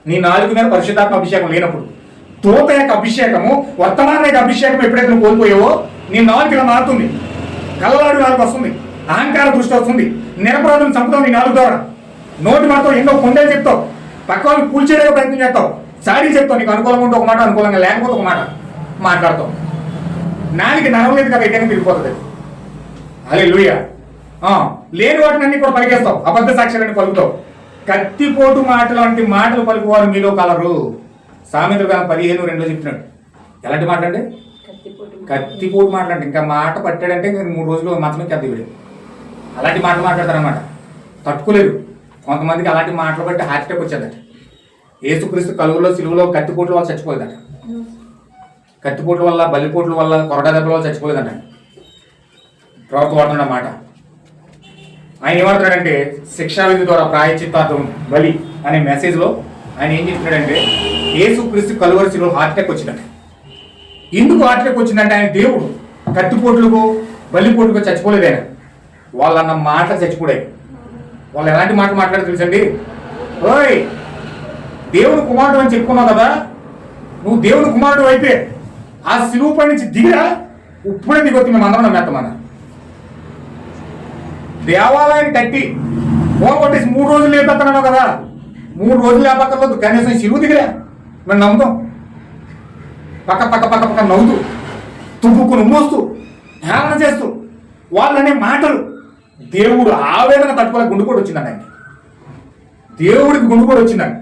నీ నాలుగు మీద పరిశుద్ధాత్మ అభిషేకం లేనప్పుడు, దూత యొక్క అభిషేకము, వర్తమాన యొక్క అభిషేకం ఎప్పుడైతే నువ్వు కోల్పోయావో నీ నాలుగు ఇలా మారుతుంది, కలలాడు నాలుగు వస్తుంది, అహంకార దృష్టి వస్తుంది, నిరపరాధం చంపుతావు నీ నాలుగు ద్వారా. నోటి మాత్రం ఎన్నో కొండలు చెప్తావు, పక్క వాళ్ళు కూల్చేయడానికి ప్రయత్నం చేస్తావు, సాడీ చెప్తావు, నీకు అనుకూలంగా ఉంటే ఒక మాట, అనుకూలంగా లేకపోతే ఒక మాట మాట్లాడతావు. నాలుగు నడవలేదు కదా ఎక్కడైనా తిరిగిపోతుంది. హల్లెలూయా. లేని వాటిని అన్ని కూడా పలికేస్తావు, అబద్ధ సాక్ష్యాలని పలుకుతావు. కత్తిపోటు మాటలు వంటి మాటలు పలుకువారు మీలో కలరు. సామెతలు 15:2 చెప్తున్నాడు. ఎలాంటి మాట అంటే కత్తిపోటు మాటలంటే, ఇంకా మాట పట్టాడంటే 3 రోజులు మాత్రమే కత్తి వీడు. అలాంటి మాటలు మాట్లాడతారనమాట, తట్టుకోలేరు. కొంతమందికి అలాంటి మాటలు బట్టి హార్ట్ అటాక్ వచ్చేదట. యేసుక్రీస్తు కలుగులో సిలువలో కత్తిపోట్ల వల్ల చచ్చిపోలేదట. కత్తిపోట్ల వల్ల, బల్లిపోట్ల వల్ల, కొరడా దెబ్బల వల్ల చచ్చిపోలేదట. ప్రవర్త వాడుతున్న మాట ఆయన ఏమంటున్నాడంటే, శిక్షావిధి ద్వారా ప్రాయశ్చిత్తార్థం బలి అనే మెసేజ్లో ఆయన ఏం చెప్తున్నాడంటే, యేసుక్రీస్తు కలువరి సిలువలో హార్ట్ అటాక్ వచ్చిందంట. ఎందుకు హార్ట్ అటాక్ వచ్చిందంటే, ఆయన దేవుడు. కత్తిపోట్లకు బల్లిపోట్లకు చచ్చిపోలేదు ఆయన, వాళ్ళన్న మాటలు చచ్చిపోయాయి. వాళ్ళు ఎలాంటి మాటలు మాట్లాడారు తెలుసండి? ఓయ్, దేవుని కుమారుడు అని చెప్పుకున్నావు కదా, నువ్వు దేవుని కుమారుడు అయితే ఆ సిలువ పై నుంచి దిగిరా, ఇప్పుడే దిగొచ్చి మేము అందరం నమ్మేస్తామన్నా. దేవాలయాన్ని కట్టి ఫోన్ కొట్టేసి 3 రోజులు లేపేస్తున్నావు కదా, 3 రోజులు లేపక్కర్లేదు, కనీసం సిలువ దిగిరా మేము నమ్ముతాం. పక్క పక్క పక్క పక్క నవ్వుతూ, తుప్పుకుని మోస్తూ, హేళన చేస్తూ వాళ్ళనే మాటలు. దేవుడు ఆవేదన తట్టుకోలే, గుండెపోటు వచ్చిందండి ఆయన. దేవుడికి గుండెపోటు వచ్చిందండి.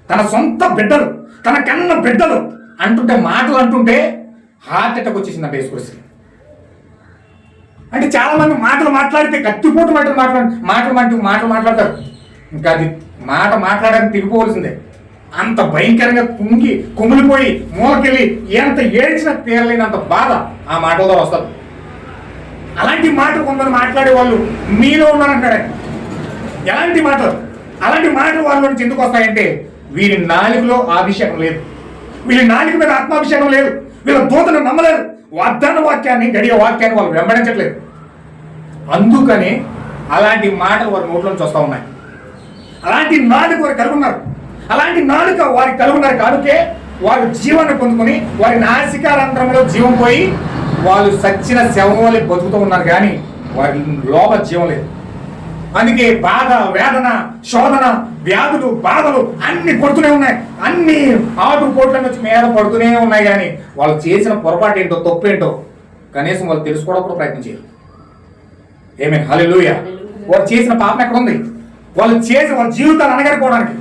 తన సొంత బిడ్డలు, తన కన్న బిడ్డలు అంటుంటే, మాటలు అంటుంటే హార్ట్ అటాక్ వచ్చేసిందంట యేసుక్రీస్తు. అంటే చాలా మంది మాటలు మాట్లాడితే కత్తిపోటు మాటలు మాట్లాడతారు. ఇంకా అది మాట మాట్లాడడానికి తిరిగిపోవలసిందే. అంత భయంకరంగా కుమిలిపోయి మూలకెళ్ళి ఎంత ఏడ్చినా తీరలేనంత బాధ ఆ మాటల ద్వారా వస్తారు. అలాంటి మాటలు కొందరు మాట్లాడే వాళ్ళు మీలో ఉన్నారంటాడు. ఎలాంటి మాటలు? అలాంటి మాటలు వాళ్ళ నుంచి ఎందుకు వస్తాయంటే, వీరి నాలుగులో అభిషేకం లేదు, వీళ్ళ నాలుగు మీద ఆత్మాభిషేకం లేదు, వీళ్ళ దూతను నమ్మలేదు, వాగ్దాన వాక్యాన్ని, గడియ వాక్యాన్ని వాళ్ళు వెంబడించట్లేదు. అందుకని అలాంటి మాటలు వారి నోట్లో నుంచి వస్తూ ఉన్నాయి. అలాంటి నాలుగు వారు కలుగున్నారు. అలాంటి నాలుక వారికి కలుగున్నారు కానుకే వారు జీవాన్ని పొందుకొని వారి నాసికారంధ్రంలో జీవం పోయి వాళ్ళు సచ్చిన శవం వల్ల బతుకుతూ ఉన్నారు, కానీ వారి లోపల జీవం లేదు. అందుకే బాధ, వేదన, శోధన, వ్యాధులు, బాధలు అన్ని కొడుతూనే ఉన్నాయి. అన్ని ఆటుపోట్ల నుంచి మీద పడుతూనే ఉన్నాయి, కానీ వాళ్ళు చేసిన పొరపాటు ఏంటో, తప్పేంటో కనీసం వాళ్ళు తెలుసుకోవడం కూడా ప్రయత్నం చేయరు. ఏమే హల్లెలూయా. వాళ్ళు చేసిన పాపం ఎక్కడ ఉంది? వాళ్ళ జీవితాలు అనగడుకోవడానికి,